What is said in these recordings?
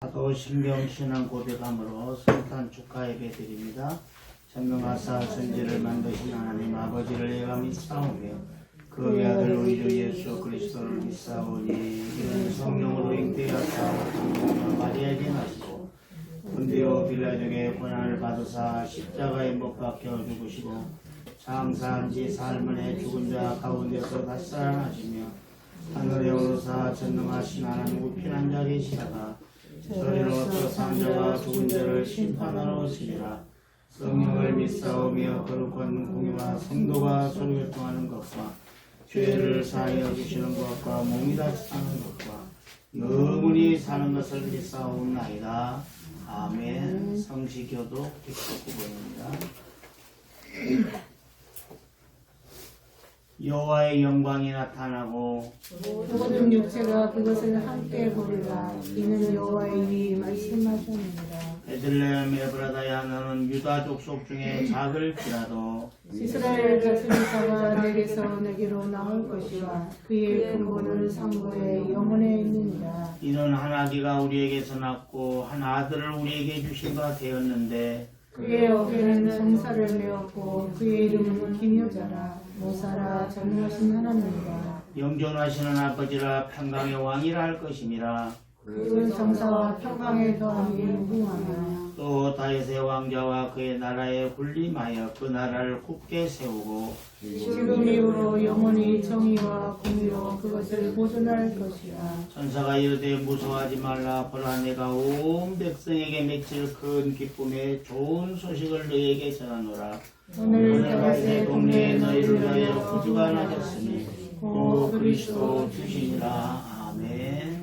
사도신경 신앙 고백함으로 성탄 축하 예배 드립니다. 전능하사 천지를 만드신 하나님 아버지를 예감히 싸우며 그 외아들 우리 주 예수 그리스도를 믿사오니 이는 성령으로 잉태하사 마리아에게 나시고 본디오 빌라족의 고난을 받으사 십자가에 못 박혀 죽으시고 장사한 지 사흘만에 죽은 자 가운데서 다시 살아나시며 하늘에 오르사 전능하신 하나님 피난 자 계시다가 저리로서 산자와 죽은 자를 심판하러 오시리라. 성령을 믿사오며 거룩한 공유와 성도가 소리교통하는 것과 죄를 사하여 주시는 것과 몸이 다시 사는 것과 영원히 사는 것을 믿사옵나이다. 아멘. 성시교독 119번입니다. 여호와의 영광이 나타나고 모든 육체가 그것을 함께 보리라. 이는 여호와의 일이 말씀하셨느니라. 베들레헴 에브라다야 너는 유다 족속 중에 작을지라도 이스라엘 다스리사가 내게서 내게로 나올 것이라. 그의 근본은 상고에 영원에 있느니라. 이는 한 아기가 우리에게서 낳고 한 아들을 우리에게 주신 바 되었는데 그의 어깨는 성사를 메었고 그의 이름은 기묘자라. 모사라 전능하신 하나님이라. 영존하시는 아버지라 평강의 왕이라 할 것임이라. 그 정사와 평강의 더함이 무궁하나. 또 다윗의 왕자와 그의 나라에 군림하여 그 나라를 굳게 세우고 지금 이후로 영원히 정의와 공의로 그것을 보존할 것이라. 천사가 이르되 무서워하지 말라. 보라 내가 온 백성에게 맺힐 큰 기쁨의 좋은 소식을 너희에게 전하노라. 오늘 다윗의 동네에 너희를 위하여 구주가 나셨으니 곧 그리스도 주시니라. 아멘.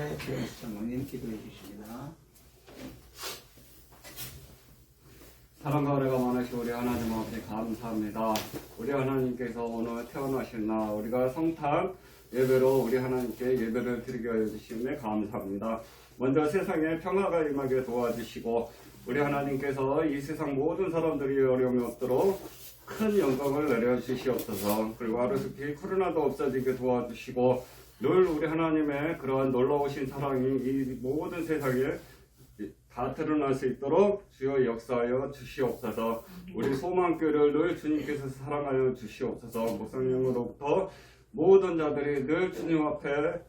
이제 조영수 장로님 기도해 주십니다. 사랑과 은혜가 많으신 우리 하나님 아버지 감사합니다. 우리 하나님께서 오늘 태어나신 날 우리가 성탄 예배로 우리 하나님께 예배를 드리게 하여 주시음에 감사합니다. 먼저 세상에 평화가 임하게 도와주시고 우리 하나님께서 이 세상 모든 사람들이 어려움이 없도록 큰 영광을 내려주시옵소서. 그리고 하루속히 코로나도 없어지게 도와주시고 늘 우리 하나님의 그러한 놀라우신 사랑이 이 모든 세상에 다 드러날 수 있도록 주여 역사하여 주시옵소서. 우리 소망교를 늘 주님께서 사랑하여 주시옵소서. 목사님으로부터 모든 자들이 늘 주님 앞에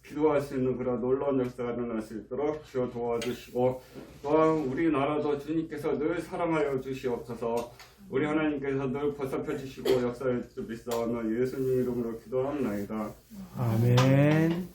기도할 수 있는 그런 놀라운 역사가 일어날 수 있도록 주여 도와주시고 또한 우리나라도 주님께서 늘 사랑하여 주시옵소서. 우리 하나님께서 늘 보살펴 주시고 역사해 주시옵소서. 예수님 이름으로 기도합니다. 아멘.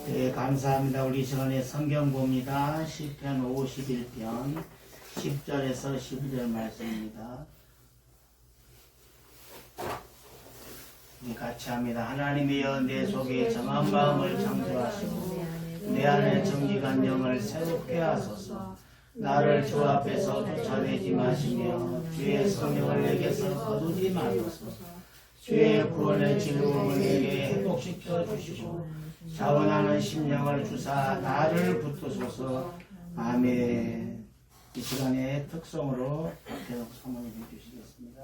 네, 감사합니다. 우리 시간에 성경 봅니다. 시편 51편 10절에서 12절 말씀입니다. 우리 같이 합니다. 하나님이여 내 속에 정한 마음을 창조하시고 내 안에 정직한 영을 새롭게 하소서. 나를 주 앞에서 쫓아내지 마시며 주의 성령을 내게서 거두지 마소서. 주의 구원의 즐거움을 내게 회복시켜 주시고 자원하는 심령을 주사 나를 붙드소서. 아멘. 이 시간에 특성으로 계속 사모해 주시겠습니다.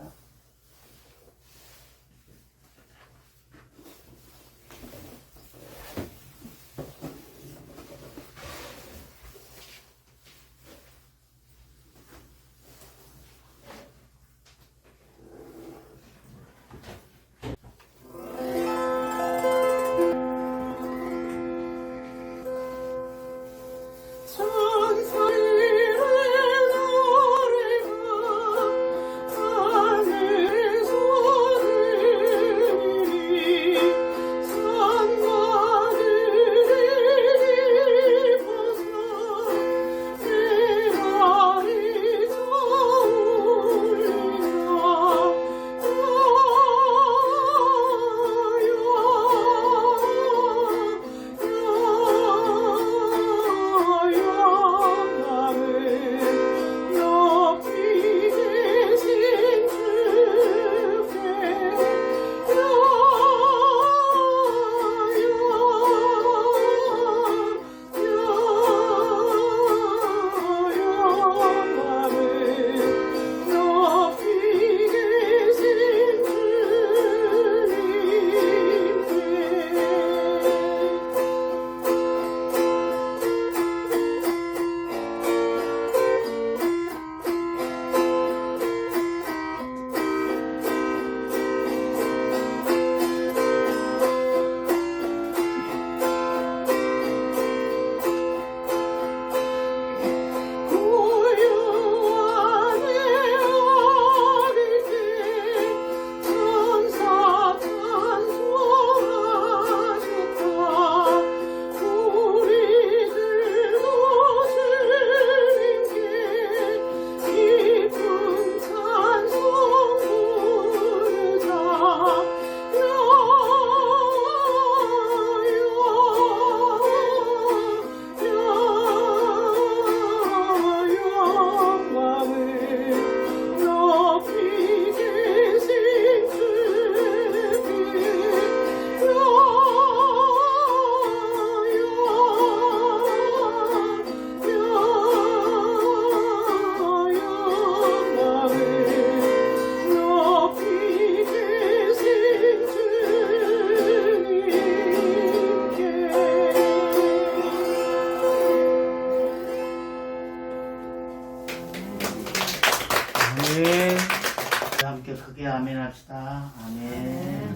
아멘 합시다. 아멘.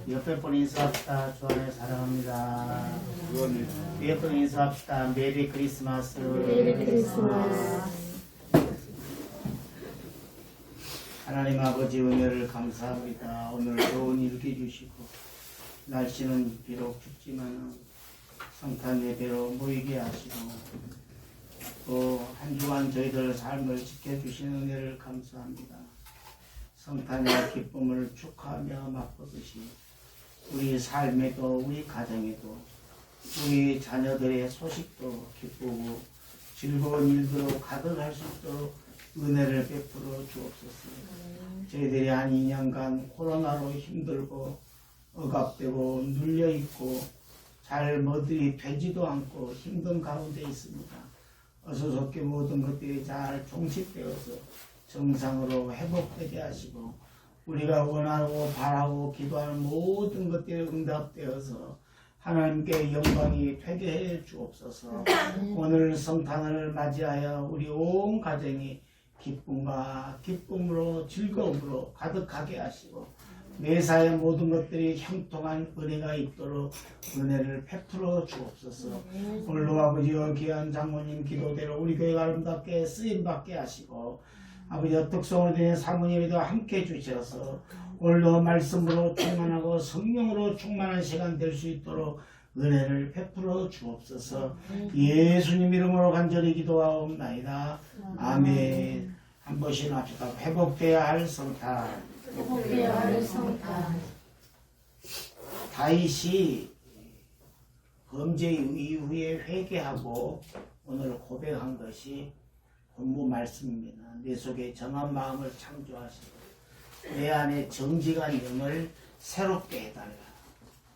옆에 분 인사합시다. 주 안에 사랑합니다. 옆에 분 인사합시다. 메리 크리스마스. 메리 크리스마스. 하나님 아버지 은혜를 감사합니다. 오늘 좋은 일기 주시고 날씨는 비록 춥지만 성탄 예배로 모이게 하시고 또 한 주간 저희들 삶을 지켜주시는 은혜를 감사합니다. 성탄의 기쁨을 축하하며 맛보듯이 우리 삶에도 우리 가정에도 우리 자녀들의 소식도 기쁘고 즐거운 일들로 가득할 수 있도록 은혜를 베풀어 주옵소서. 저희들이 한 2년간 코로나로 힘들고 억압되고 눌려있고 잘 뭐들이 되지도 않고 힘든 가운데 있습니다. 어서섭게 모든 것들이 잘 종식되어서 정상으로 회복되게 하시고 우리가 원하고 바라고 기도하는 모든 것들이 응답되어서 하나님께 영광이 되게 해 주옵소서. 오늘 성탄을 맞이하여 우리 온 가정이 기쁨과 기쁨으로 즐거움으로 가득하게 하시고 매사의 모든 것들이 형통한 은혜가 있도록 은혜를 베풀어 주옵소서. 오늘도 아버지와 귀한 장모님 기도대로 우리 교회가 아름답게 쓰임받게 하시고 아버지와 특성으로 된 사모님에도 함께 해주셔서 오늘도 말씀으로 충만하고 성령으로 충만한 시간 될 수 있도록 은혜를 베풀어 주옵소서. 예수님 이름으로 간절히 기도하옵나이다. 아멘. 한 번씩 합시다. 회복돼야 할 성탄. 회복돼야 할 성탄. 다윗이 범죄 이후에 회개하고 오늘 고백한 것이 본문 말씀입니다. 내 속에 정한 마음을 창조하시고 내 안에 정직한 영을 새롭게 해달라.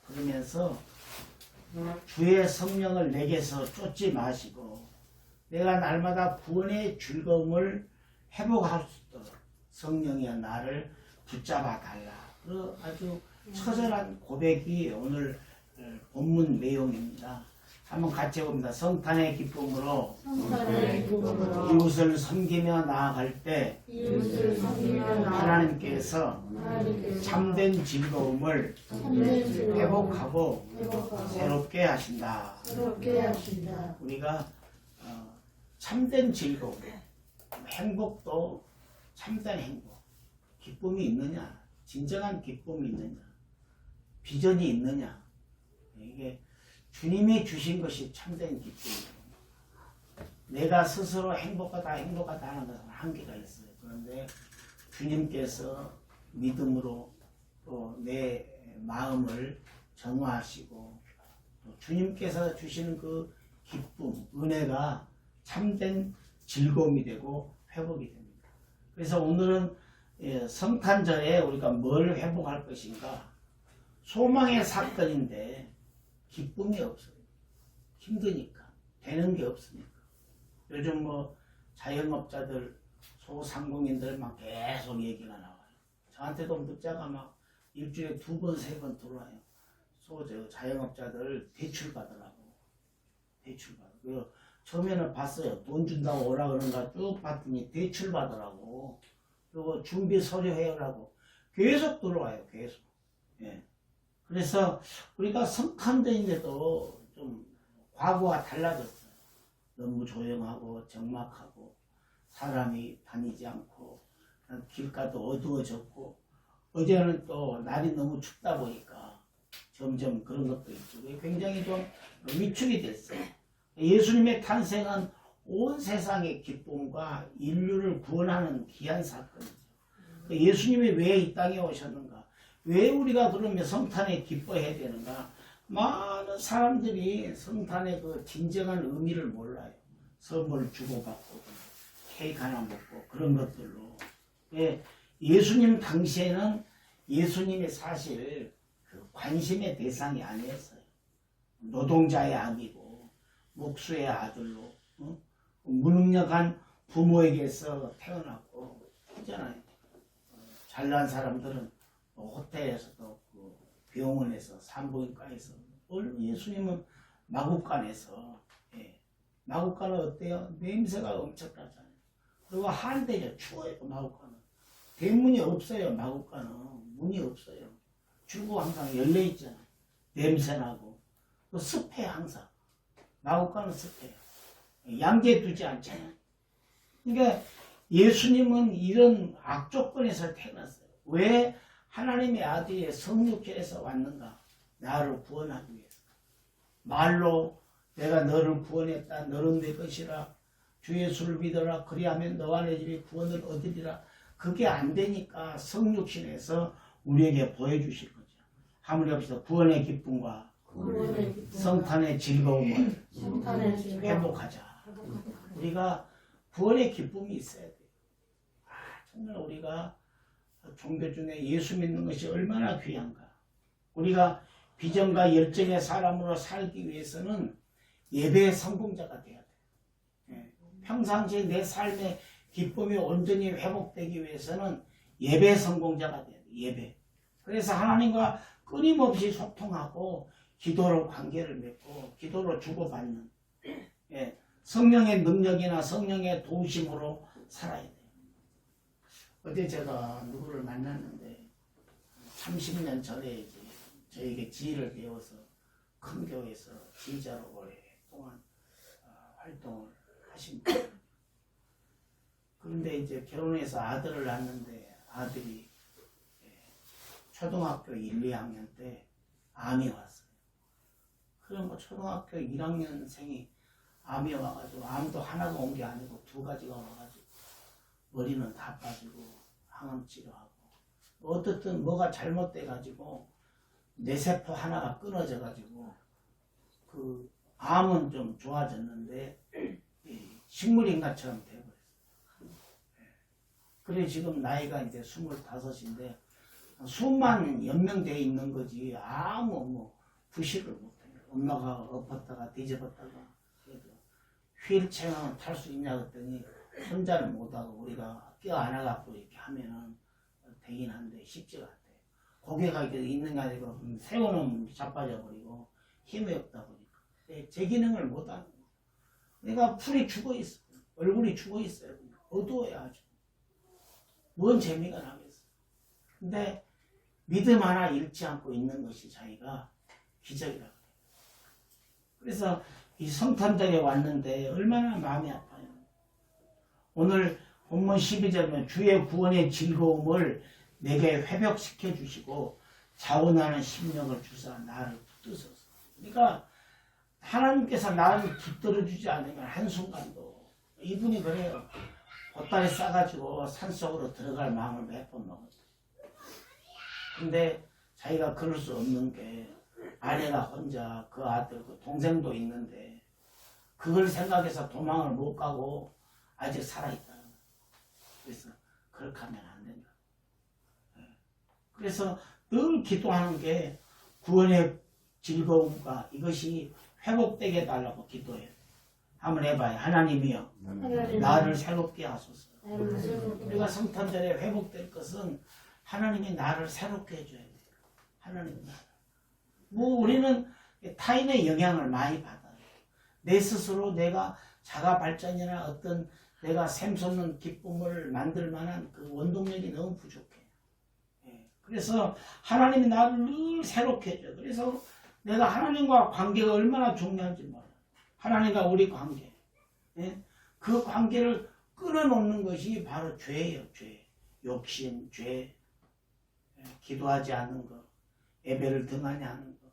그러면서 주의 성령을 내게서 쫓지 마시고 내가 날마다 구원의 즐거움을 회복할 수 있도록 성령이여 나를 붙잡아 달라. 그 아주 처절한 고백이 오늘 본문 내용입니다. 한번 같이 봅니다. 성탄의 기쁨으로 이웃을 섬기며 나아갈 때 하나님께서 참된 즐거움을 회복하고 새롭게 하신다. 우리가 참된 즐거움, 행복도 참된 행복, 기쁨이 있느냐, 진정한 기쁨이 있느냐, 비전이 있느냐, 이게 주님이 주신 것이 참된 기쁨입니다. 내가 스스로 행복하다 하는 것은 한계가 있어요. 그런데 주님께서 믿음으로 또 내 마음을 정화하시고 또 주님께서 주시는 그 기쁨, 은혜가 참된 즐거움이 되고 회복이 됩니다. 그래서 오늘은 성탄절에 우리가 뭘 회복할 것인가? 소망의 사건인데 기쁨이 없어요. 힘드니까. 되는 게 없으니까. 요즘 뭐 자영업자들, 소상공인들 막 계속 얘기가 나와요. 저한테도 문자가 막 일주일에 2번, 3번 들어와요. 자영업자들 대출 받으라고. 대출 받으라고. 처음에는 봤어요. 돈 준다고 오라 그런가 쭉 봤더니 대출 받으라고. 그리고 준비 서류 해오라고. 계속 들어와요. 계속. 예. 그래서 우리가 성탄절인데도 좀 과거와 달라졌어요. 너무 조용하고 적막하고 사람이 다니지 않고 길가도 어두워졌고 어제는 또 날이 너무 춥다 보니까 점점 그런 것도 있죠. 굉장히 좀 위축이 됐어요. 예수님의 탄생은 온 세상의 기쁨과 인류를 구원하는 귀한 사건이죠. 예수님이 왜 이 땅에 오셨는가? 왜 우리가 그러면 성탄에 기뻐해야 되는가? 많은 사람들이 성탄의 그 진정한 의미를 몰라요. 선물 주고받고 케이크 하나 먹고 그런 것들로. 예수님 당시에는 예수님이 사실 그 관심의 대상이 아니었어요. 노동자의 아기고 목수의 아들로 무능력한 부모에게서 태어났고 그잖아요. 잘난 사람들은 호텔에서도 그 병원에서 산부인과에서 예수님은 마국간에서 마국간은 어때요? 냄새가 엄청 나잖아요. 그리고 한대죠. 추워요. 마국간은 대문이 없어요. 마국간은 문이 없어요. 출구 항상 열려 있잖아요. 냄새나고 습해 항상. 마국간은 습해요. 양재 두지 않잖아요. 그러니까 예수님은 이런 악조건에서 태어났어요. 왜 하나님의 아들이 성육체에서 왔는가? 나를 구원하기 위해서. 말로 내가 너를 구원했다. 너는 내 것이라. 주 예수를 믿어라. 그리하면 너와 내 집이 구원을 얻으리라. 그게 안 되니까 성육신에서 우리에게 보여주실 거죠. 하물며 없어 구원의 기쁨과 성탄의 즐거움을 회복하자. 우리가 구원의 기쁨이 있어야 돼요. 정말 우리가 종교 중에 예수 믿는 것이 얼마나 귀한가. 우리가 비전과 열정의 사람으로 살기 위해서는 예배의 성공자가 돼야 돼요. 평상시에 내 삶의 기쁨이 온전히 회복되기 위해서는 예배 성공자가 돼야 돼요. 예배. 그래서 하나님과 끊임없이 소통하고 기도로 관계를 맺고 기도로 주고받는 성령의 능력이나 성령의 도우심으로 살아야 돼요. 어제 제가 누구를 만났는데 30년 전에 이제 저에게 지휘를 배워서 큰 교회에서 지휘자로 오랫동안 활동을 하신 분. 그런데 이제 결혼해서 아들을 낳았는데 아들이 초등학교 1, 2학년 때 암이 왔어요. 그럼 뭐 초등학교 1학년생이 암이 와가지고 암도 하나가 온 게 아니고 2가지가 와가지고 머리는 다 빠지고 항암 치료하고 어떻든 뭐가 잘못돼가지고 뇌세포 하나가 끊어져가지고 그 암은 좀 좋아졌는데 식물인간처럼 돼버렸어요. 그래 지금 나이가 이제 25인데 수만 연명되어 있는 거지 아무 뭐 부식을 못해요. 엄마가 엎었다가 뒤집었다가 휠체어는 탈 수 있냐 그랬더니 혼자는 못하고 우리가 껴안아갖고 이렇게 하면은 되긴 한데 쉽지가 않대요. 고개가 이렇게 있는 게 아니고 세우는 자빠져 버리고 힘이 없다 보니까 제 기능을 못하는 거예요. 내가 풀이 죽어 있어. 얼굴이 죽어 있어요. 어두워야 아주. 뭔 재미가 나겠어. 근데 믿음 하나 잃지 않고 있는 것이 자기가 기적이라고 해요. 그래서 이 성탄절에 왔는데 얼마나 마음이 아파요. 오늘 본문 12절은 주의 구원의 즐거움을 내게 회복시켜 주시고 자원하는 심령을 주사 나를 붙드소서. 그러니까 하나님께서 나를 붙들어 주지 않으면 한순간도 이분이 그래요. 보따리 싸가지고 산속으로 들어갈 마음을 몇 번 먹었어요. 근데 자기가 그럴 수 없는 게 아내가 혼자 그 아들 그 동생도 있는데 그걸 생각해서 도망을 못 가고 아직 살아있다. 그래서 그렇게 하면 안 된다. 그래서 늘 기도하는 게 구원의 즐거움과 이것이 회복되게 해달라고 기도해요. 한번 해봐요. 하나님이여 나를 새롭게 하소서. 우리가 성탄절에 회복될 것은 하나님이 나를 새롭게 해줘야 돼요. 하나님이 나를. 뭐 우리는 타인의 영향을 많이 받아요. 내 스스로 내가 자가 발전이나 어떤 내가 샘솟는 기쁨을 만들 만한 그 원동력이 너무 부족해. 그래서 하나님이 나를 늘 새롭게 해줘요. 그래서 내가 하나님과 관계가 얼마나 중요한지 몰라요. 하나님과 우리 관계. 그 관계를 끊어놓는 것이 바로 죄예요. 죄. 욕심, 죄. 기도하지 않는 것. 예배를 등한히 하는 것.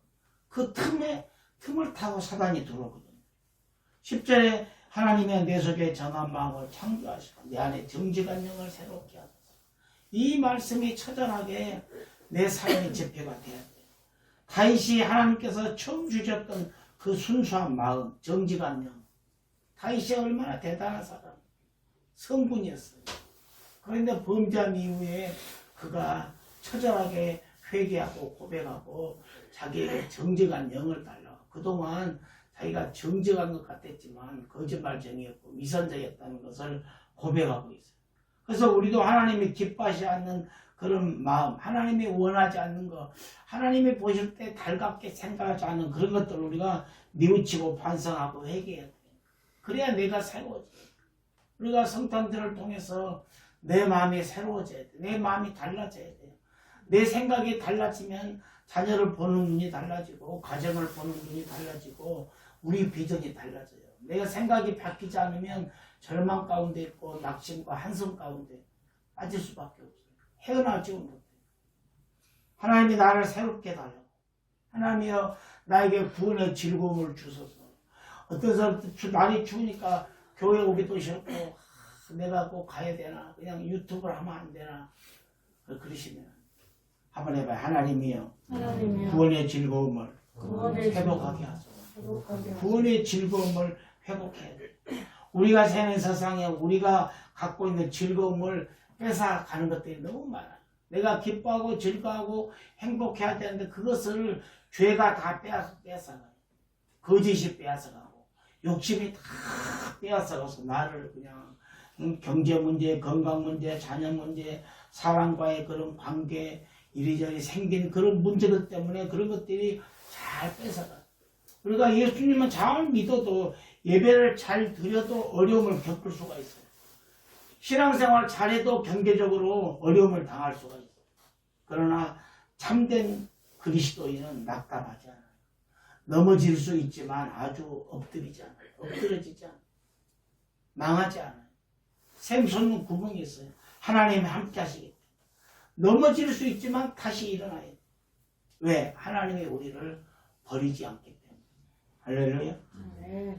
그 틈을 타고 사단이 들어오거든요. 10절에 하나님의 내 속에 정한 마음을 창조하시고 내 안에 정직한 영을 새롭게 하소서. 이 말씀이 처절하게 내 삶의 지표가 되어야 돼요. 다윗이 하나님께서 처음 주셨던 그 순수한 마음, 정직한 영. 다윗이 얼마나 대단한 사람, 성군이었어요. 그런데 범죄한 이후에 그가 처절하게 회개하고 고백하고 자기에게 정직한 영을 달라고. 그동안 자기가 정직한 것 같았지만 거짓말쟁이였고 미선자였다는 것을 고백하고 있어요. 그래서 우리도 하나님이 기뻐하지 않는 그런 마음, 하나님이 원하지 않는 것, 하나님이 보실 때 달갑게 생각하지 않는 그런 것들을 우리가 뉘우치고 반성하고 회개해야 돼요. 그래야 내가 새로워져요. 우리가 성탄절을 통해서 내 마음이 새로워져야 돼요. 내 마음이 달라져야 돼요. 내 생각이 달라지면 자녀를 보는 눈이 달라지고 가정을 보는 눈이 달라지고 우리 비전이 달라져요. 내가 생각이 바뀌지 않으면 절망 가운데 있고 낙심과 한숨 가운데 빠질 수밖에 없어요. 헤어나오지 못해요. 하나님이 나를 새롭게 달라고. 하나님이여 나에게 구원의 즐거움을 주소서. 어떤 사람들 날이 추우니까 교회 오기도 싫고 내가 꼭 가야 되나 그냥 유튜브를 하면 안 되나 그러시면 한번 해봐요. 하나님이여 구원의 즐거움을 회복하게 하소서. 구원의 즐거움을 회복해야 돼. 우리가 사는 세상에 우리가 갖고 있는 즐거움을 뺏어가는 것들이 너무 많아. 내가 기뻐하고 즐거워하고 행복해야 되는데 그것을 죄가 다 뺏어가요. 거짓이 뺏어가고 욕심이 다 뺏어가서 나를 그냥 경제 문제, 건강 문제, 자녀 문제, 사람과의 그런 관계 이리저리 생긴 그런 문제들 때문에 그런 것들이 잘 뺏어가. 우리가 예수님은 잘 믿어도 예배를 잘 드려도 어려움을 겪을 수가 있어요. 신앙생활 잘해도 경제적으로 어려움을 당할 수가 있어요. 그러나 참된 그리스도인은 낙담하지 않아요. 넘어질 수 있지만 아주 엎드리지 않아요. 엎드러지지 않아요. 망하지 않아요. 샘솟는 구멍이 있어요. 하나님이 함께 하시기 때문에. 넘어질 수 있지만 다시 일어나야 돼요. 왜? 하나님이 우리를 버리지 않기 때문에. 할렐루야.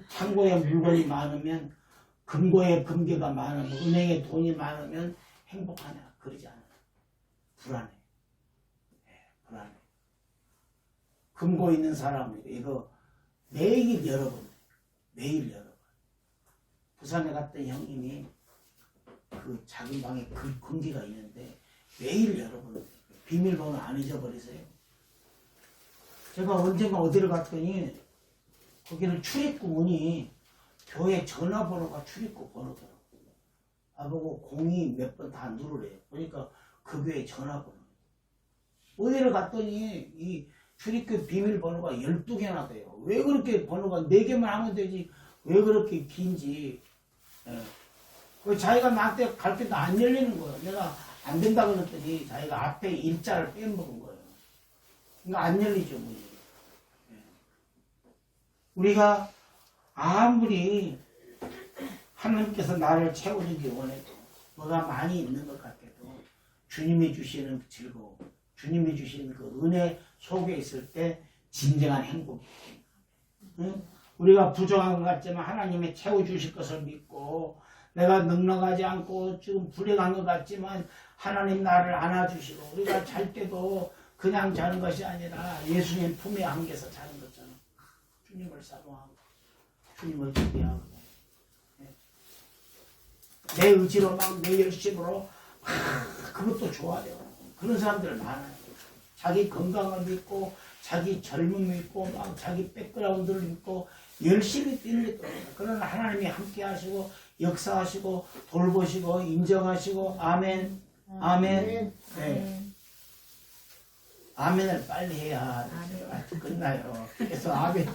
창고에 물건이 많으면 금고에 금괴가 많으면 은행에 돈이 많으면 행복하냐? 그러지 않아요. 불안해. 불안해. 금고 있는 사람 이거 매일 열어본대. 매일 열어봐. 부산에 갔던 형님이 그 작은 방에 그 금괴가 있는데 매일 열어본대. 비밀번호 안 잊어버리세요. 제가 언젠가 어디를 갔더니 거기는 출입구 문이 교회 전화번호가 출입구 번호더라고요. 나보고 02 몇 번 다 누르래요. 그러니까 그 교회 전화번호. 어디를 갔더니 이 출입구 비밀번호가 12개나 돼요. 왜 그렇게 번호가 4개만 하면 되지 왜 그렇게 긴지. 예. 자기가 나한테 갈 때도 안 열리는 거예요. 내가 안 된다고 그랬더니 자기가 앞에 일자를 빼먹은 거예요. 그러니까 안 열리죠. 문이. 예. 우리가 아무리 하나님께서 나를 채워주기 원해도 뭐가 많이 있는 것 같아도 주님이 주시는 즐거움, 주님이 주시는 그 은혜 속에 있을 때 진정한 행복이에요. 응? 우리가 부정한 것 같지만 하나님이 채워주실 것을 믿고 내가 넉넉하지 않고 지금 불행한 것 같지만 하나님 나를 안아주시고 우리가 잘 때도 그냥 자는 것이 아니라 예수님 품에 안겨서 자는 것처럼 주님을 사모하고 주님을 기대하고 내 의지로만 내 열심으로 그것도 좋아요. 그런 사람들 많아요. 자기 건강을 믿고 자기 젊음 믿고 막 자기 백그라운드를 믿고 열심히 뛰는 것도 없어요. 그러나 하나님이 함께 하시고 역사하시고 돌보시고 인정하시고 아멘 아멘. 네. 아멘을 빨리 해야 끝나요. 그래서 아멘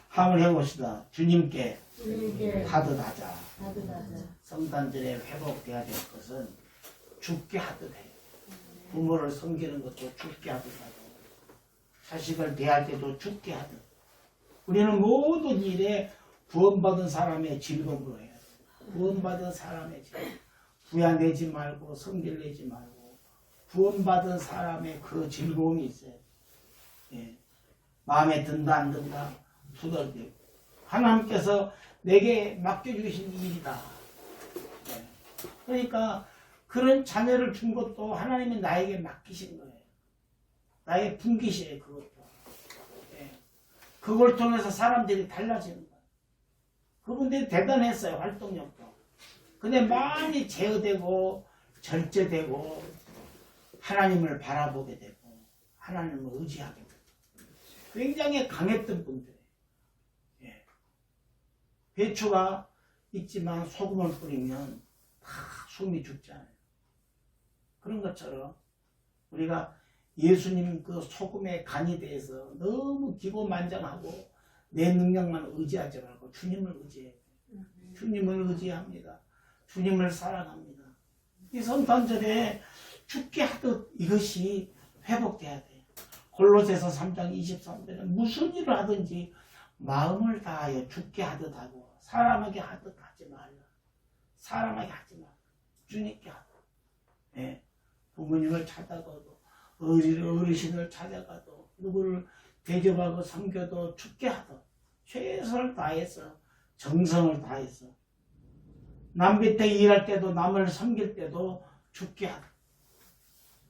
한번 해봅시다. 주님께 하듯하자. 성탄절에 회복돼야 될 것은 죽게 하듯 해요. 부모를 섬기는 것도 죽게 하듯 하고 자식을 대할 때도 죽게 하듯. 우리는 모든 일에 구원받은 사람의 즐거움으로 해야 돼요. 구원받은 사람의 즐거움. 부야내지 말고 성질내지 말고 구원받은 사람의 그 즐거움이 있어요. 예. 마음에 든다 안 든다 투덜대고 하나님께서 내게 맡겨주신 일이다. 예. 그러니까 그런 자녀를 준 것도 하나님이 나에게 맡기신 거예요. 나의 분깃이에요. 그것도. 예. 그걸 통해서 사람들이 달라지는 거예요. 그분들이 대단했어요. 활동력도. 근데 많이 제어되고 절제되고 하나님을 바라보게 되고 하나님을 의지하게 되고 굉장히 강했던 분들이에요. 예. 배추가 있지만 소금을 뿌리면 다 숨이 죽잖아요. 그런 것처럼 우리가 예수님 그 소금의 간이 대해서 너무 기고만장하고 내 능력만 의지하지 말고 주님을 의지해야 돼요. 주님을 의지합니다. 주님을 사랑합니다. 이 성탄절에 죽게 하듯 이것이 회복돼야 돼요. 골로새서 3장 23절에 무슨 일을 하든지 마음을 다하여 죽게 하듯 하고 사람에게 하듯 하지 말라. 사람에게 하지 말라. 주님께 하라. 예. 부모님을 찾아가도 어르신을 찾아가도 누구를 대접하고 섬겨도 죽게 하듯 최선을 다해서 정성을 다해서 남 밑에 일할 때도 남을 섬길 때도 죽게 하듯.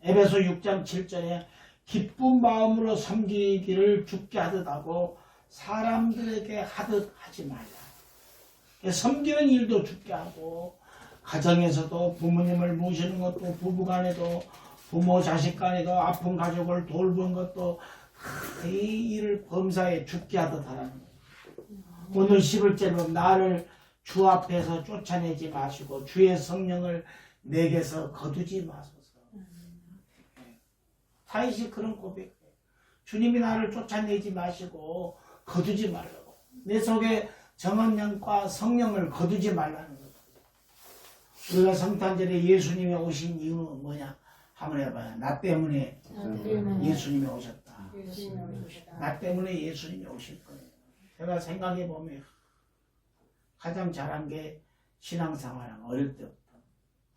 에베소 6장 7절에 기쁜 마음으로 섬기기를 죽게 하듯 하고 사람들에게 하듯 하지 말라. 섬기는 일도 죽게 하고 가정에서도 부모님을 모시는 것도 부부간에도 부모 자식 간에도 아픈 가족을 돌보는 것도 이 일을 범사에 죽게 하듯 하라는 거예요. 오늘 11절로 나를 주 앞에서 쫓아내지 마시고 주의 성령을 내게서 거두지 마소서. 다윗이 그런 고백이에요. 주님이 나를 쫓아내지 마시고 거두지 말라고. 내 속에 정한 영과 성령을 거두지 말라는 거예요. 우리가 성탄절에 예수님이 오신 이유는 뭐냐? 한번 해봐요. 나 때문에 예수님이 오셨다. 나 때문에 예수님이 오실 거예요. 제가 생각해보면 가장 잘한 게 신앙생활, 어릴 때부터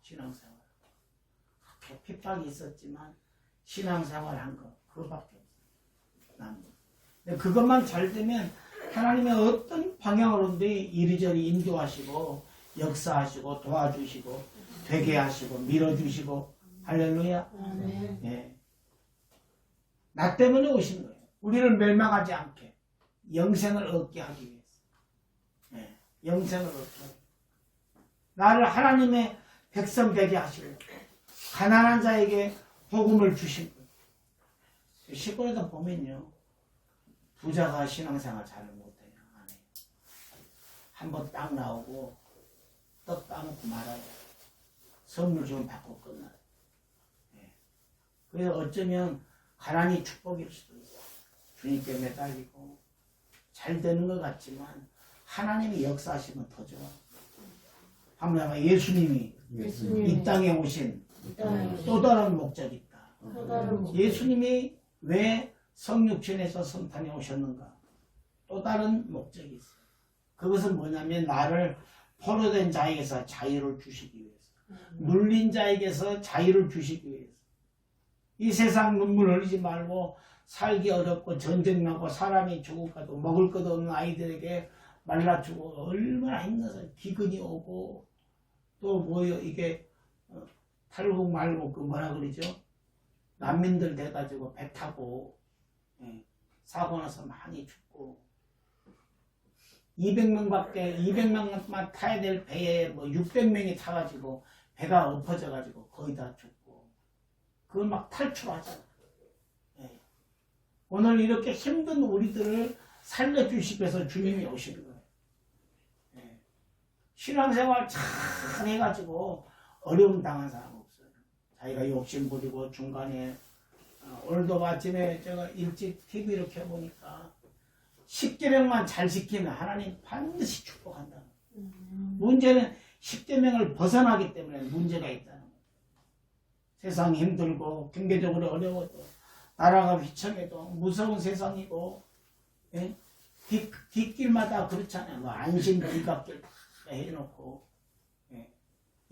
신앙생활. 그렇게 핍박이 있었지만 신앙생활 한 거, 그거밖에 없어요. 근데 그것만 잘 되면 하나님의 어떤 방향으로든지 이리저리 인도하시고 역사하시고 도와주시고 되게 하시고 밀어주시고 할렐루야. 예. 나 때문에 오신 거예요. 우리를 멸망하지 않게 영생을 얻게 하기 위해서. 예. 영생을 얻게 하기 위해서. 나를 하나님의 백성 되게 하시고 가난한 자에게 복음을 주신 거예요. 시골에도 보면요, 부자가 신앙생활 잘 못해요. 안 해요. 한번 딱 나오고 떡 따먹고 말아요. 선물 좀 받고 끝나요. 예. 그래서 어쩌면 가난이 축복일 수도 있어요. 주님께 매달리고 잘 되는 것 같지만 하나님이 역사하시면 더 좋아. 한번 해봐. 예수님이 이 땅에 오신 또 다른 목적이 있다. 예수님이 왜 성육신에서 성탄에 오셨는가? 또 다른 목적이 있어요. 그것은 뭐냐면 나를 포로된 자에게서 자유를 주시기 위해서, 눌린 자에게서 자유를 주시기 위해서. 이 세상 눈물 흘리지 말고 살기 어렵고 전쟁 나고 사람이 죽어가도 먹을 것 없는 아이들에게 말라주고 얼마나 힘들어서 기근이 오고 또 뭐요 이게 탈북 말고 그 뭐라 그러죠? 난민들 돼가지고 배 타고 사고 나서 많이 죽고 200명만 타야 될 배에 뭐 600명이 타가지고 배가 엎어져가지고 거의 다 죽고 그걸 막 탈출하잖아. 오늘 이렇게 힘든 우리들을 살려주시기 위해서 주님이 오신 거예요. 신앙생활 잘 해가지고 어려움 당한 사람 없어요. 자기가 욕심 부리고 중간에 오늘도 아침에 제가 일찍 TV를 켜보니까 10계명만 잘 지키면 하나님 반드시 축복한다. 문제는 10계명을 벗어나기 때문에 문제가 있다는 거예요. 세상이 힘들고 경제적으로 어려워도 나라가 휘청해도 무서운 세상이고 뒷길마다 그렇잖아요. 뭐 안심 귀갓길 다 해놓고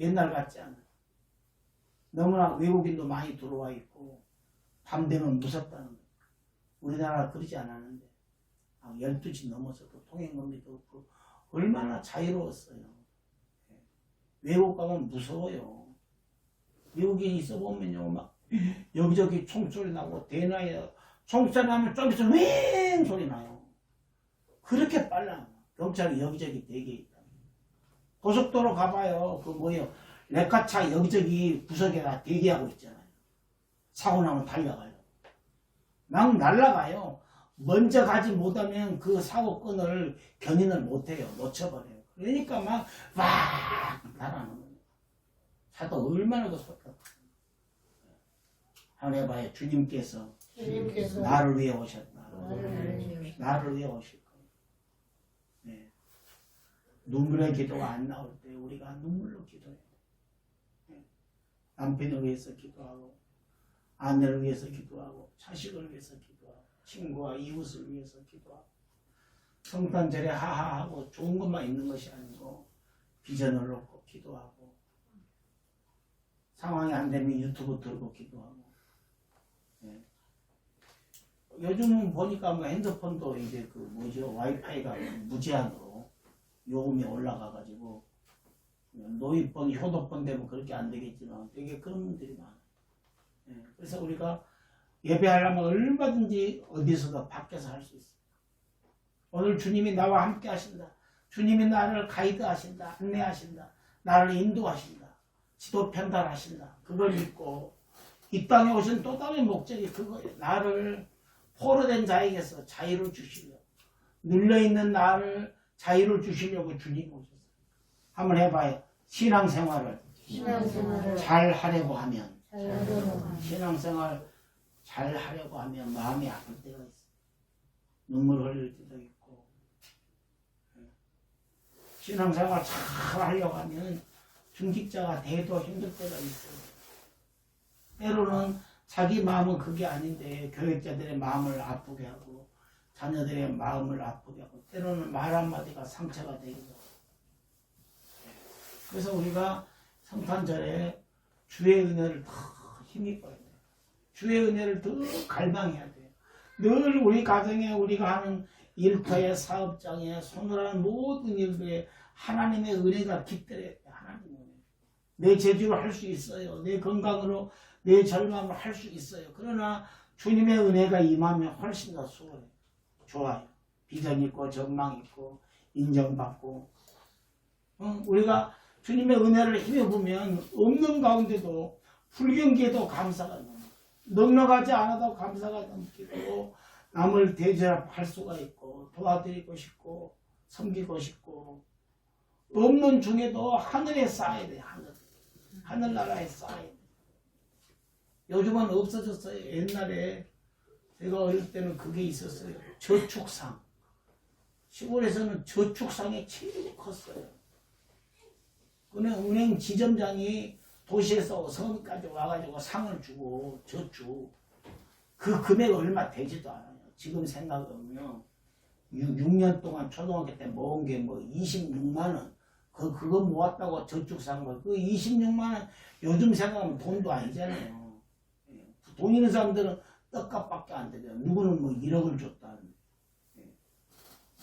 옛날 같지 않아요. 너무나 외국인도 많이 들어와 있고 밤 되면 무섭다는 거예요. 우리나라가 그러지 않았는데 12시 넘어서도 통행금리도 없고 얼마나 자유로웠어요. 외국 가면 무서워요. 외국인이 있어보면요 막 여기저기 총소리 나고 대나에 총소리 나면 저기서 윙 소리 나요. 그렇게 빨라. 경찰이 여기저기 대기해 있다. 고속도로 가봐요. 그 뭐예요 레카차 여기저기 구석에다 대기하고 있잖아요. 사고 나면 달려가요. 막 날아가요. 먼저 가지 못하면 그 사고건을 견인을 못해요. 놓쳐버려요. 그러니까 막 날아가는 거예요. 차도 얼마나 급속해. 한번 해봐요. 주님께서 나를 위해 오셨다. 나를 위해 오실 거예요. 네. 눈물의 기도가 안 나올 때 우리가 눈물로 기도해야 돼. 네. 남편을 위해서 기도하고 아내를 위해서 기도하고 자식을 위해서 기도하고 친구와 이웃을 위해서 기도하고 성탄절에 하하하고 좋은 것만 있는 것이 아니고 비전을 놓고 기도하고 상황이 안 되면 유튜브 들고 기도하고. 예. 요즘은 보니까 뭐 핸드폰도 이제 그 뭐죠 와이파이가 무제한으로 요금이 올라가가지고 노인폰, 효도폰 되면 그렇게 안 되겠지만 되게 그런 분들이 많아요. 예. 그래서 우리가 예배하려면 얼마든지 어디서도 밖에서 할 수 있어요. 오늘 주님이 나와 함께 하신다. 주님이 나를 가이드 하신다. 안내하신다. 나를 인도하신다. 지도 편달하신다. 그걸 믿고 이 땅에 오신 또 다른 목적이 그거예요. 나를 포로된 자에게서 자유를 주시려 눌려있는 나를 자유를 주시려고 주님이 오셨어요. 한번 해봐요. 신앙생활을 잘 하려고 하면 신앙생활 잘 하려고 하면 마음이 아플 때가 있어요. 눈물 흘릴 때도 있고 신앙생활 잘 하려고 하면 중직자가 돼도 힘들 때가 있어요. 때로는 자기 마음은 그게 아닌데 교육자들의 마음을 아프게 하고 자녀들의 마음을 아프게 하고 때로는 말 한마디가 상처가 되기도 하고. 그래서 우리가 성탄절에 주의 은혜를 더 힘입어야 돼요. 주의 은혜를 더 갈망해야 돼요. 늘 우리 가정에 우리가 하는 일터에 사업장에 손을 하는 모든 일들에 하나님의 은혜가 깃들어야 돼요. 하나님의 은혜. 내 재주로 할 수 있어요. 내 건강으로 내 젊음을 할 수 있어요. 그러나 주님의 은혜가 임하면 훨씬 더 수월해요. 좋아요. 비전 있고 전망 있고 인정받고 우리가 주님의 은혜를 힘입으면 없는 가운데도 불경기에도 감사가 넘어요. 넉넉하지 않아도 감사가 넘치고 남을 대접할 수가 있고 도와드리고 싶고 섬기고 싶고 없는 중에도 하늘에 쌓아야 돼요. 하늘나라에 쌓아야 돼요. 요즘은 없어졌어요. 옛날에 제가 어릴 때는 그게 있었어요. 저축상. 시골에서는 저축상이 제일 컸어요. 은행 지점장이 도시에서 서울까지 와가지고 상을 주고 저축. 그 금액 얼마 되지도 않아요. 지금 생각하면 6년 동안 초등학교 때 모은 게 뭐 26만 원. 그거 모았다고 저축상 거. 그 26만 원 요즘 생각하면 돈도 아니잖아요. 돈 있는 사람들은 떡값밖에 안 되죠. 누구는 뭐 1억을 줬다는데.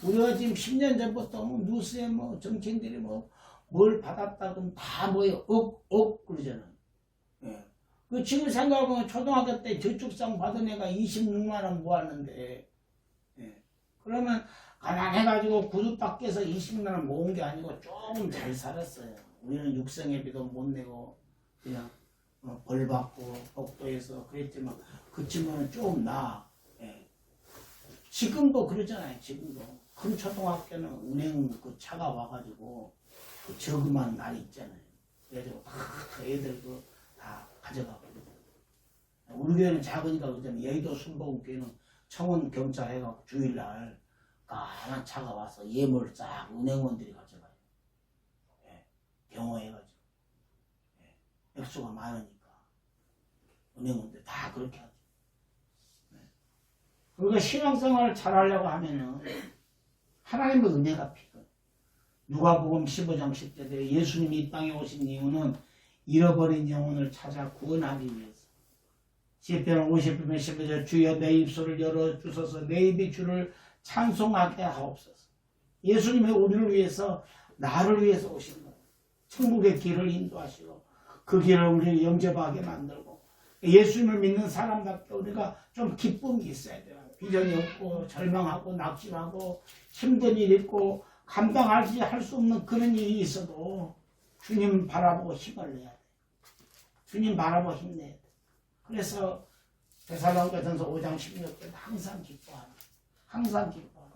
우리가 지금 10년 전부터 뭐 뉴스에 뭐 정치인들이 뭐 뭘 받았다 그러면 다 뭐예요? 억 그러잖아요. 예. 그 지금 생각하면 초등학교 때 저축상 받은 애가 26만 원 모았는데, 예. 그러면 가난해가지고 구두닦여서 20만 원 모은 게 아니고 조금 잘 살았어요. 우리는 육성회비도 못 내고 그냥 벌 받고 복도에서 그랬지만 그 친구는 좀 나아. 예. 지금도 그러잖아요. 지금도 큰 초등학교는 은행 그 차가 와가지고 그 저금한 날이 있잖아요. 그래가지고 애들 그 다 가져가고. 우리 교회는 작으니까 그러잖아요. 여의도 순복음교회는 청원 경찰 해갖고 주일날 까만 차가 와서 예물을 싹 은행원들이 가져가요. 예. 경호해가지고. 예. 액수가 많으니까. 은행원들 다 그렇게 하죠. 예. 그러니까 신앙생활을 잘하려고 하면은 하나님의 은혜가 필요해요. 누가복음 15장 10절에 예수님이 이 땅에 오신 이유는 잃어버린 영혼을 찾아 구원하기 위해서. 시편 50편 15절 주여 내 입술을 열어주소서 내 입이 주를 찬송하게 하옵소서. 예수님이 우리를 위해서 나를 위해서 오신 거예요. 천국의 길을 인도하시고 그 길을 우리를 영접하게 만들고 예수님을 믿는 사람답게 우리가 좀 기쁨이 있어야 돼요. 비전이 없고 절망하고 낙심하고 힘든 일 있고 감당하지 할 수 없는 그런 일이 있어도 주님 바라보고 힘을 내야 돼. 주님 바라보고 힘내야 돼. 그래서 데살로니가전서 5장 16절에 항상 기뻐하라. 항상 기뻐하라.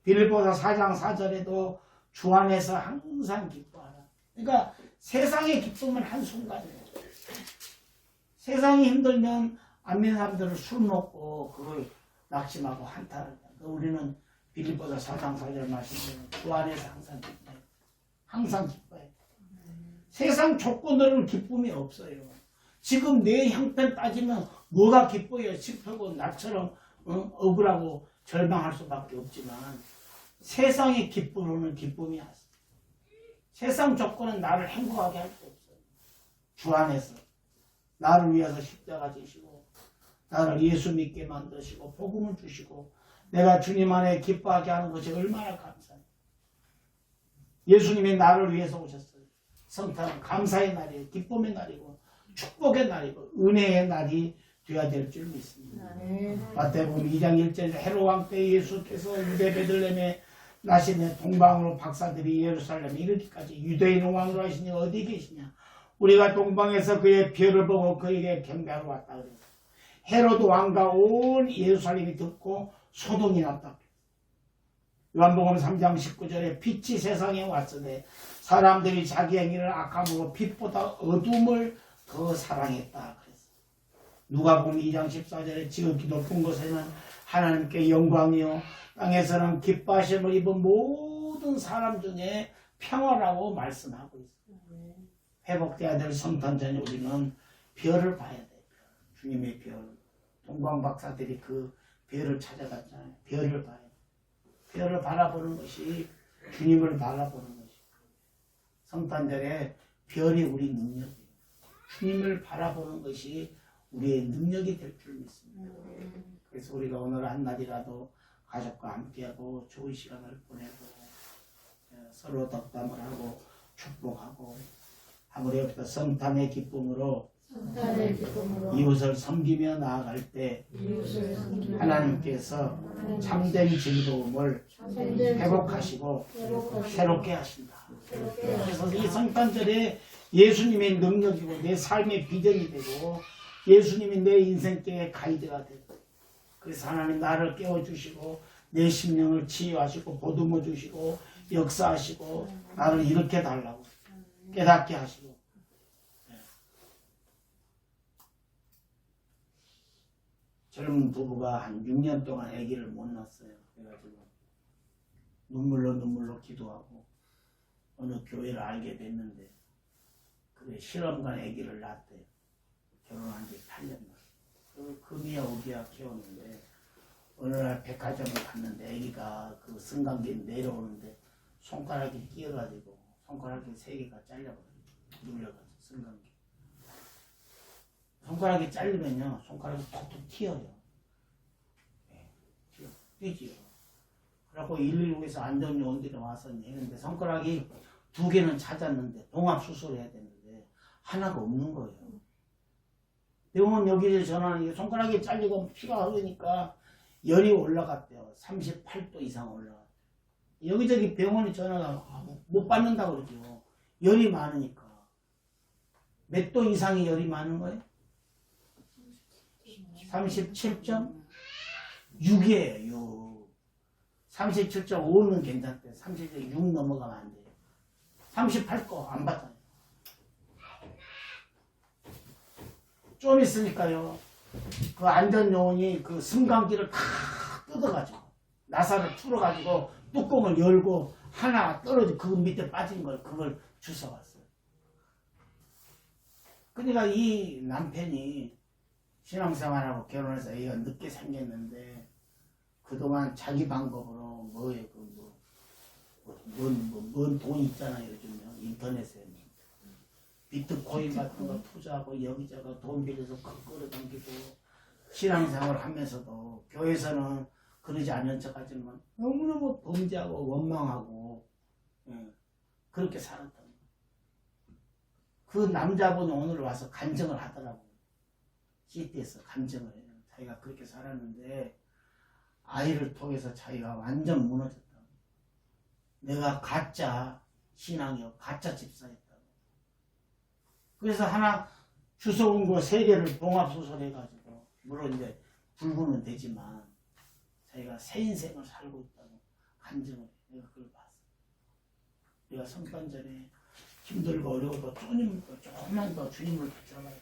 빌립보서 4장 4절에도 주 안에서 항상 기뻐하라. 그러니까 세상의 기쁨은 한순간이에요. 세상이 힘들면 안 믿는 사람들은 술 먹고 그걸 낙심하고 한탄을. 우리는 빌립보서 4장 4절 말씀대로 주 안에서 항상 기뻐해요. 항상 기뻐해요. 세상 조건으로는 기쁨이 없어요. 지금 내 형편 따지면 뭐가 기뻐요? 슬프고 나처럼 억울하고 절망할 수밖에 없지만 세상의 기쁨으로는 기쁨이 없어. 세상 조건은 나를 행복하게 할 수 없어요. 주 안에서 나를 위해서 십자가 지시고 나를 예수 믿게 만드시고 복음을 주시고 내가 주님 안에 기뻐하게 하는 것이 얼마나 감사해요. 예수님이 나를 위해서 오셨어요. 성탄은 감사의 날이에요. 기쁨의 날이고 축복의 날이고 은혜의 날이 되어야 될 줄 믿습니다. 마태복음 2장 1절에 헤롯 왕 때 예수께서 유대 베들레헴에 나시네 동방으로 박사들이 예루살렘에 이르기까지 유대인의 왕으로 하시니 어디 계시냐. 우리가 동방에서 그의 별을 보고 그에게 경배하러 왔다 그랬어요. 헤롯 왕과 온 예루살렘이 듣고 소동이 났다. 요한복음 3장 19절에 빛이 세상에 왔으되 사람들이 자기 행위를 악함으로 빛보다 어둠을 더 사랑했다 그랬어요. 누가복음 2장 14절에 지극히 높은 곳에는 하나님께 영광이요 땅에서는 기뻐하심을 입은 모든 사람 중에 평화라고 말씀하고 있어요. 회복돼야 될 성탄전에 우리는 별을 봐야 돼요. 주님의 별. 동방박사들이 그 별을 찾아갔잖아요. 별을 봐요. 별을 바라보는 것이 주님을 바라보는 것이 성탄절에 별이 우리 능력이에요. 주님을 바라보는 것이 우리의 능력이 될 줄 믿습니다. 그래서 우리가 오늘 한날이라도 가족과 함께하고 좋은 시간을 보내고 서로 덕담을 하고 축복하고 아무래도 성탄의 기쁨으로 이웃을 섬기며 나아갈 때 하나님께서 참된 즐거움을 회복하시고 새롭게 하신다. 그래서 이 성탄절에 예수님의 능력이고 내 삶의 비전이 되고 예수님이 내 인생계의 가이드가 되고 그래서 하나님 나를 깨워주시고 내 심령을 치유하시고 보듬어 주시고 역사하시고 나를 이렇게 달라고 깨닫게 하시고 젊은 부부가 한 6년 동안 아기를 못 낳았어요. 그래가지고 눈물로 기도하고 어느 교회를 알게 됐는데 그게 실험관 아기를 낳았대요. 결혼한 지 8년 만에. 그 금이야 오기야 키웠는데 어느 날 백화점을 갔는데 아기가 그 승강기 내려오는데 손가락이 끼어가지고 손가락이 3개가 잘려버려요. 눌려가지고 승강기. 손가락이 잘리면요 손가락이 톡톡 튀어요. 네, 뛰지요. 그래갖고 119에서 안전요원들이 와서 했는데 손가락이 2개는 찾았는데 봉합수술을 해야 되는데 하나가 없는 거예요. 병원 여기서 전화하는 손가락이 잘리고 피가 흐르니까 열이 올라갔대요. 38도 이상 올라갔대요. 여기저기 병원에 전화가 못 받는다고 그러죠. 열이 많으니까. 몇 도 이상이 열이 많은 거예요? 37.6이에요. 6. 37.5는 괜찮대요. 37.6 넘어가면 안 돼요. 38도 안 받아요. 좀 있으니까요. 그 안전요원이 그 승강기를 다 뜯어가지고 나사를 풀어가지고 뚜껑을 열고 하나 떨어져 그 밑에 빠진 걸 그걸 주워왔어요. 그러니까 이 남편이 신앙생활하고 결혼해서 애가 늦게 생겼는데 그동안 자기 방법으로 뭐에 뭔 돈 있잖아요. 요즘요 인터넷에 비트코인 같은 거 투자하고 여기저기 돈 빌려서 끌어당기고 신앙생활을 하면서도 교회에서는 그러지 않는 척하지만 너무너무 범죄하고 원망하고 그렇게 살았던 거예요. 그 남자분이 오늘 와서 간증을 하더라고요. CT에서 간증을 해요. 자기가 그렇게 살았는데 아이를 통해서 자기가 완전 무너졌다고. 내가 가짜 신앙이요 가짜 집사였다고. 그래서 하나 주워온 거 3개를 봉합수술해가지고 물론 이제 불구는 되지만 자기가 새 인생을 살고 있다고 간증을 해. 내가 그걸 봤어. 내가 성탄절에 힘들고 어려워도 조금만 더 주님을 붙잡아야 돼.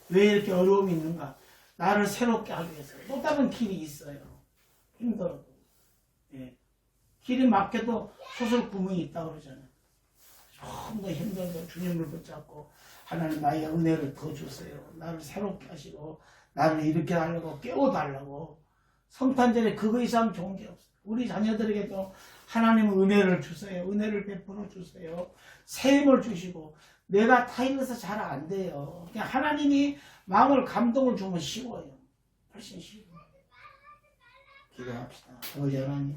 왜 이렇게 어려움이 있는가? 나를 새롭게 하기 위해서 또 다른 길이 있어요. 힘들어도. 예. 길이 막혀도 수술 구멍이 있다고 그러잖아요. 조금 더 힘들고 주님을 붙잡고 하나님 나의 은혜를 더 주세요. 나를 새롭게 하시고 나를 이렇게 하려고 깨워달라고 성탄절에 그거 이상 좋은 게 없어요. 우리 자녀들에게도 하나님은 은혜를 주세요. 은혜를 베풀어 주세요. 새 힘을 주시고 내가 타일러서 잘 안 돼요. 그냥 하나님이 마음을 감동을 주면 쉬워요. 훨씬 쉬워요. 기도합시다. 아버지 하나님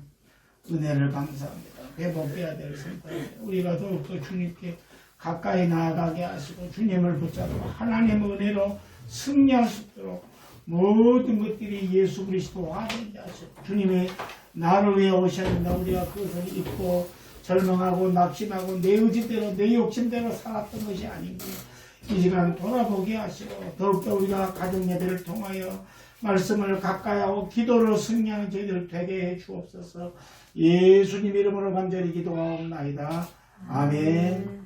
은혜를 감사합니다. 회복해야 될 성탄 우리가 더욱더 주님께 가까이 나아가게 하시고 주님을 붙잡고 하나님의 은혜로 승리할 수 있도록 모든 것들이 예수 그리스도와 되게 하시고 주님의 나를 위해 오셨는데 우리가 그것을 잊고 절망하고 낙심하고 내 의지대로 내 욕심대로 살았던 것이 아닌가 이 시간 돌아보게 하시고 더욱더 우리가 가정 예배를 통하여 말씀을 가까이 하고 기도로 승리하는 저희들 되게 해 주옵소서. 예수님 이름으로 간절히 기도하옵나이다. 아멘.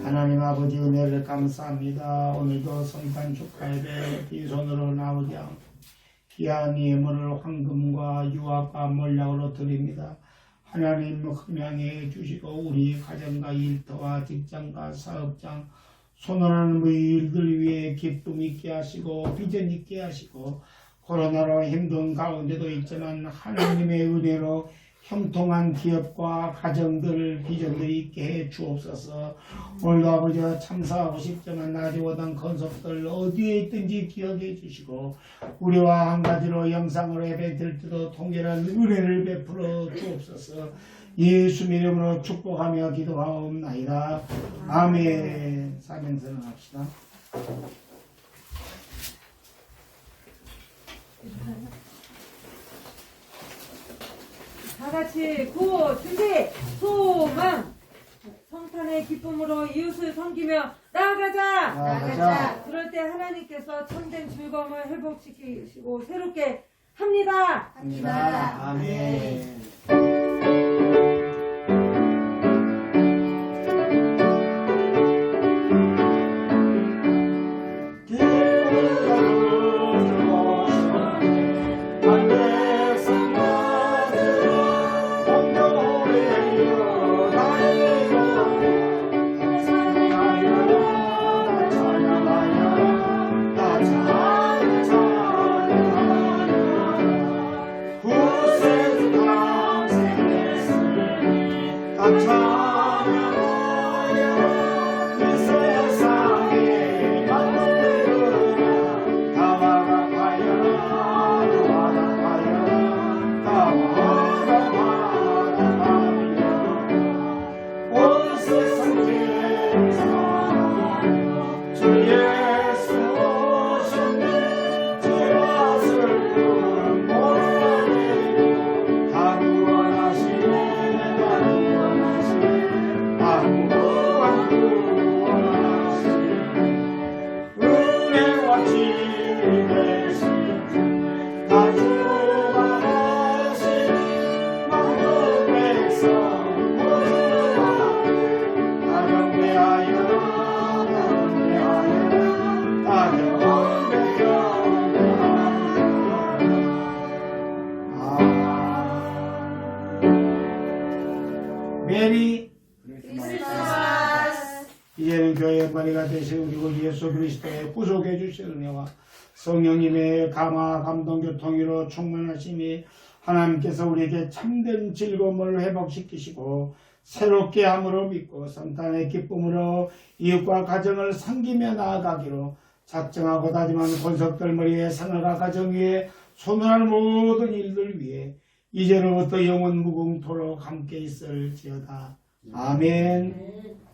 하나님 아버지 은혜를 감사합니다. 오늘도 성탄 축하예배 빈손으로 나오지 않고 귀한 예물을 황금과 유화과 몰약으로 드립니다. 하나님 흠양해 주시고 우리 가정과 일터와 직장과 사업장 손원하는 일들 위해 기쁨 있게 하시고 비전 있게 하시고 코로나로 힘든 가운데도 있지만 하나님의 은혜로 형통한 기업과 가정들 비전들 있게 해 주옵소서. 오늘도 아버지와 참사하고 싶지만 나지 못한 건속들 어디에 있든지 기억해 주시고 우리와 한 가지로 영상으로 예배 드릴 때도 통렬한 은혜를 베풀어 주옵소서. 예수 이름으로 축복하며 기도하옵나이다. 아멘. 사명선언 합시다. 다같이 구 준비 소망 성탄의 기쁨으로 이웃을 섬기며 나아가자. 그럴 때 하나님께서 참된 즐거움을 회복시키시고 새롭게 합니다. 아멘. 구세주 감세 메리 크리스마스. 이제는 교회의 머리가 되신 우리 구 예수 그리스도의 구속해 주실 은혜와 성령님의 감화 감동 교통으로 충만하심이 하나님께서 우리에게 참된 즐거움을 회복시키시고 새롭게 함으로 믿고 성탄의 기쁨으로 이웃과 가정을 섬기며 나아가기로 작정하고 다짐한 권속들 머리에 상하가 가정 위에 손을 모든 일들 위해 이제로부터 영원 무궁토록 함께 있을지어다. 아멘.